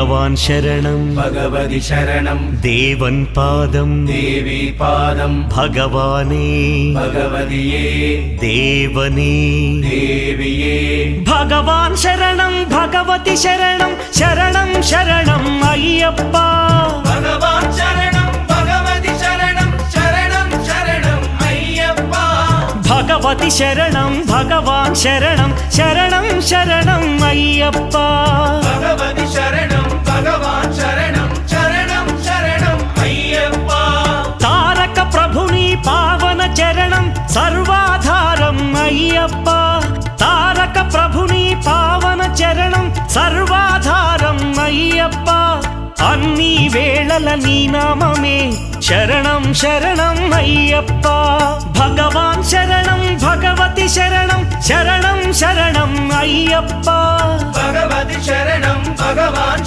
भगवान् शरणं भगवति शरणं देवन् पादं देवी पादं भगवाने भगवदिये देवने देविये भगवान् शरणं भगवति शरणं शरणं शरणं अय्यप्पा भगवान् शरणं भगवति शरणं शरणं शरणं अय्यप्पा भगवति शरणं भगवान् शरणं शरणं शरणं अय्यप्पा भगवति शरणं भगवान् शरणं शरणं शरणं अय्यप्पा तारक प्रभुनि पावन चरणं सर्वाधारं अय्यप्पा तारक प्रभुनि पावन चरणं सर्वाधारं अय्यप्पा अन्नी वेळల నీ నామమే శరణం శరణం అయ్యప్ప భగవాన్ శరణం భగవతి శరణం శరణం శరణం అయ్యప్ప भगवति शरणं भगवान्